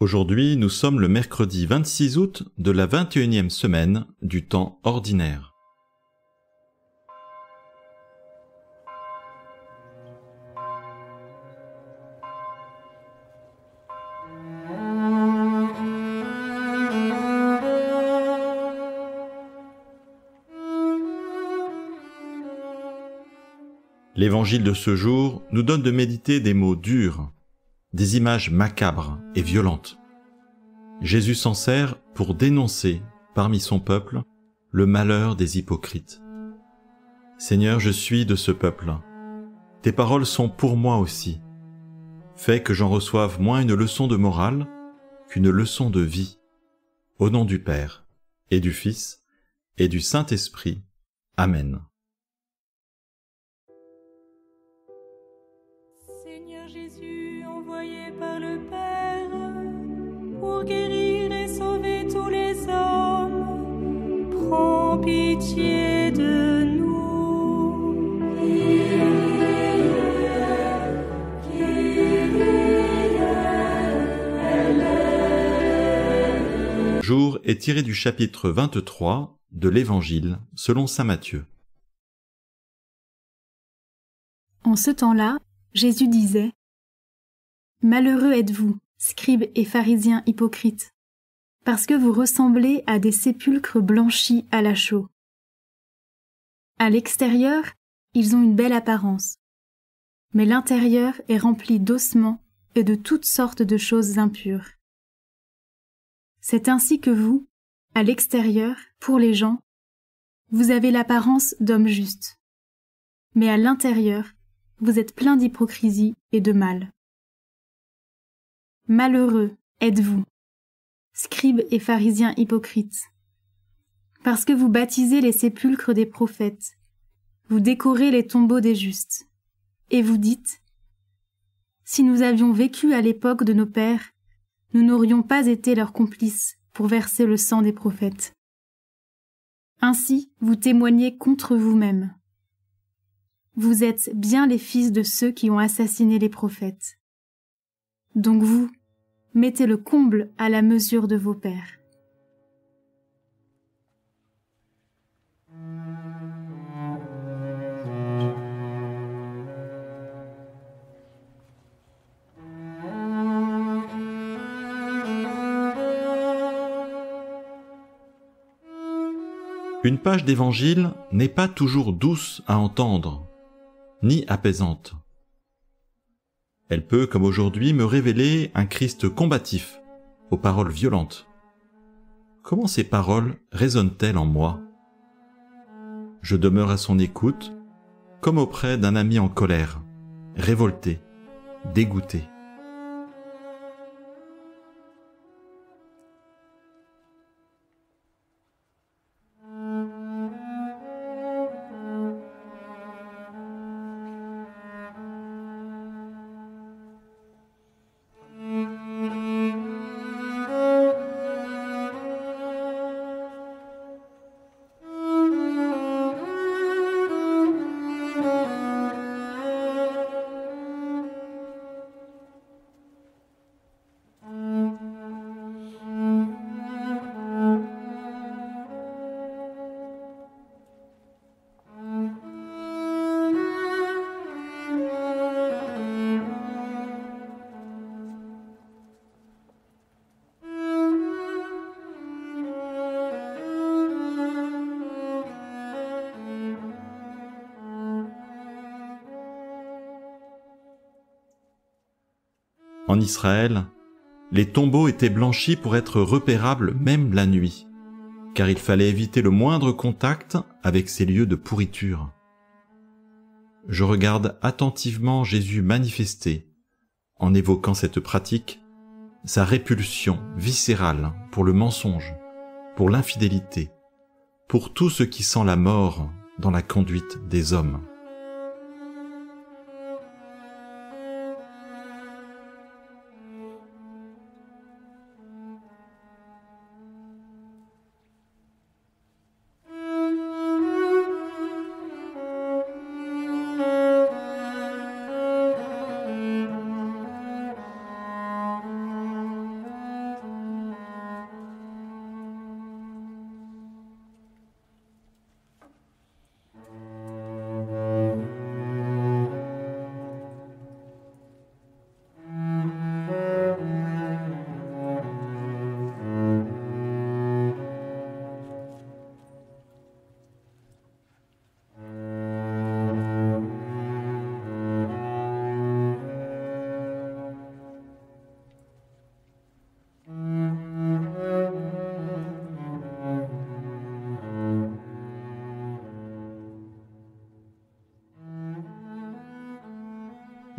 Aujourd'hui, nous sommes le mercredi 26 août de la 21e semaine du temps ordinaire. L'évangile de ce jour nous donne de méditer des mots durs, des images macabres et violentes. Jésus s'en sert pour dénoncer, parmi son peuple, le malheur des hypocrites. Seigneur, je suis de ce peuple. Tes paroles sont pour moi aussi. Fais que j'en reçoive moins une leçon de morale qu'une leçon de vie. Au nom du Père, et du Fils, et du Saint-Esprit. Amen. Seigneur Jésus, envoyé par le Père, pour guérir et sauver tous les hommes, prends pitié de nous. Le jour est tiré du chapitre 23 de l'Évangile selon saint Matthieu. En ce temps-là, Jésus disait : « Malheureux êtes-vous, scribes et pharisiens hypocrites, parce que vous ressemblez à des sépulcres blanchis à la chaux. À l'extérieur, ils ont une belle apparence, mais l'intérieur est rempli d'ossements et de toutes sortes de choses impures. C'est ainsi que vous, à l'extérieur, pour les gens, vous avez l'apparence d'hommes justes, mais à l'intérieur, vous êtes plein d'hypocrisie et de mal. Malheureux êtes-vous, scribes et pharisiens hypocrites, parce que vous baptisez les sépulcres des prophètes, vous décorez les tombeaux des justes, et vous dites : si nous avions vécu à l'époque de nos pères, nous n'aurions pas été leurs complices pour verser le sang des prophètes. Ainsi, vous témoignez contre vous-même. Vous êtes bien les fils de ceux qui ont assassiné les prophètes. Donc vous, mettez le comble à la mesure de vos pères. Une page d'évangile n'est pas toujours douce à entendre, ni apaisante. Elle peut, comme aujourd'hui, me révéler un Christ combatif, aux paroles violentes. Comment ces paroles résonnent-elles en moi ? Je demeure à son écoute, comme auprès d'un ami en colère, révolté, dégoûté. En Israël, les tombeaux étaient blanchis pour être repérables même la nuit, car il fallait éviter le moindre contact avec ces lieux de pourriture. Je regarde attentivement Jésus manifester, en évoquant cette pratique, sa répulsion viscérale pour le mensonge, pour l'infidélité, pour tout ce qui sent la mort dans la conduite des hommes.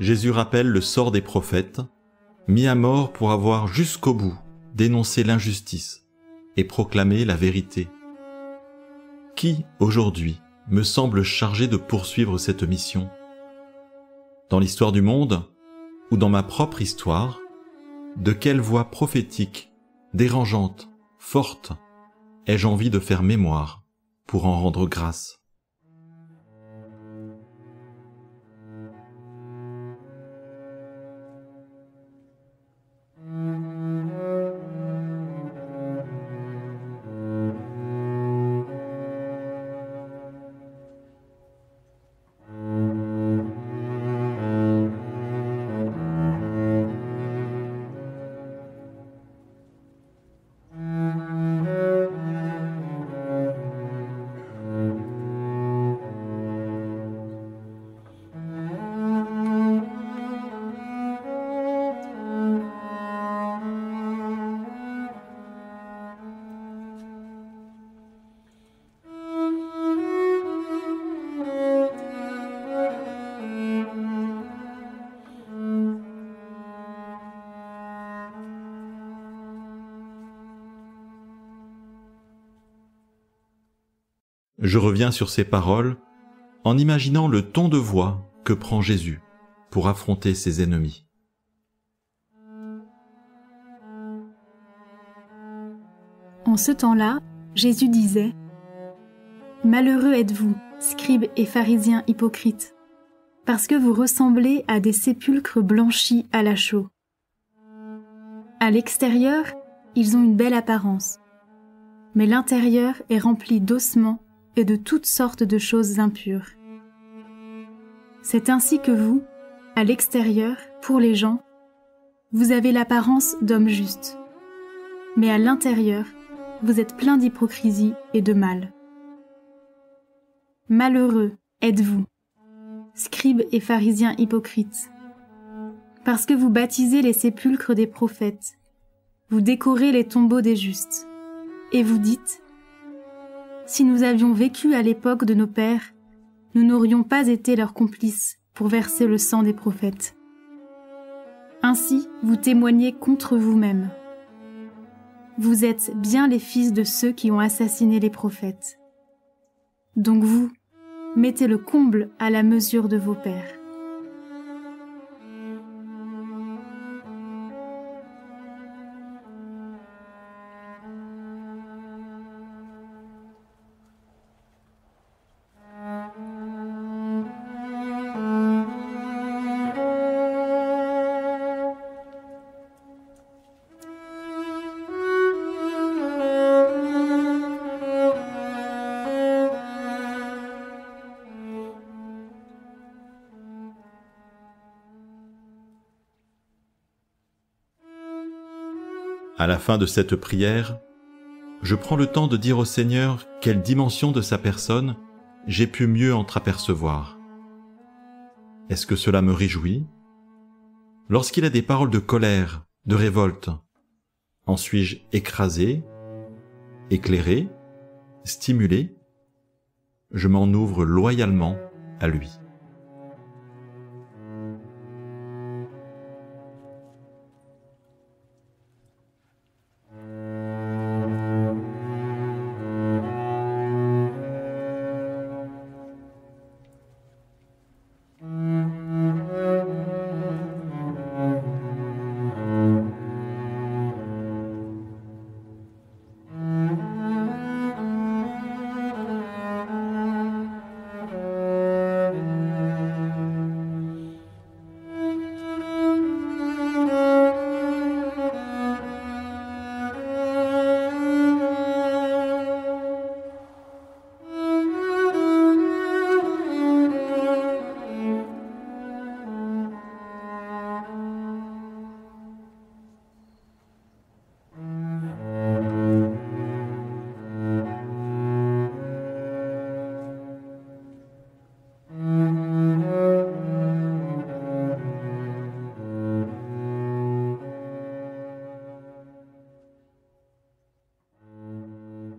Jésus rappelle le sort des prophètes, mis à mort pour avoir jusqu'au bout dénoncé l'injustice et proclamé la vérité. Qui, aujourd'hui, me semble chargé de poursuivre cette mission? Dans l'histoire du monde, ou dans ma propre histoire, de quelle voix prophétique, dérangeante, forte, ai-je envie de faire mémoire pour en rendre grâce? Je reviens sur ces paroles en imaginant le ton de voix que prend Jésus pour affronter ses ennemis. En ce temps-là, Jésus disait : « Malheureux êtes-vous, scribes et pharisiens hypocrites, parce que vous ressemblez à des sépulcres blanchis à la chaux. À l'extérieur, ils ont une belle apparence, mais l'intérieur est rempli d'ossements et de toutes sortes de choses impures. C'est ainsi que vous, à l'extérieur, pour les gens, vous avez l'apparence d'hommes justes, mais à l'intérieur, vous êtes plein d'hypocrisie et de mal. Malheureux êtes-vous, scribes et pharisiens hypocrites, parce que vous baptisez les sépulcres des prophètes, vous décorez les tombeaux des justes, et vous dites : si nous avions vécu à l'époque de nos pères, nous n'aurions pas été leurs complices pour verser le sang des prophètes. Ainsi, vous témoignez contre vous-même. Vous êtes bien les fils de ceux qui ont assassiné les prophètes. Donc vous, mettez le comble à la mesure de vos pères. À la fin de cette prière, je prends le temps de dire au Seigneur quelle dimension de sa personne j'ai pu mieux entreapercevoir. Est-ce que cela me réjouit? Lorsqu'il a des paroles de colère, de révolte, en suis-je écrasé, éclairé, stimulé? Je m'en ouvre loyalement à lui.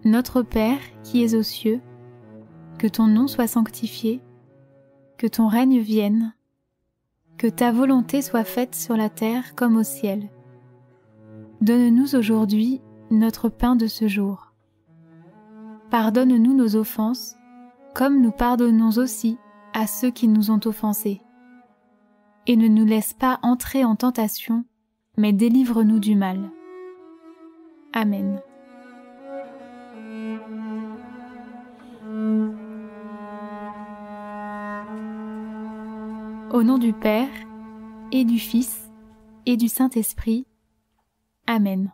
Notre Père qui es aux cieux, que ton nom soit sanctifié, que ton règne vienne, Que ta volonté soit faite sur la terre comme au ciel. Donne-nous aujourd'hui notre pain de ce jour. Pardonne-nous nos offenses, comme nous pardonnons aussi à ceux qui nous ont offensés. Et ne nous laisse pas entrer en tentation, mais délivre-nous du mal. Amen. Au nom du Père, et du Fils, et du Saint-Esprit. Amen.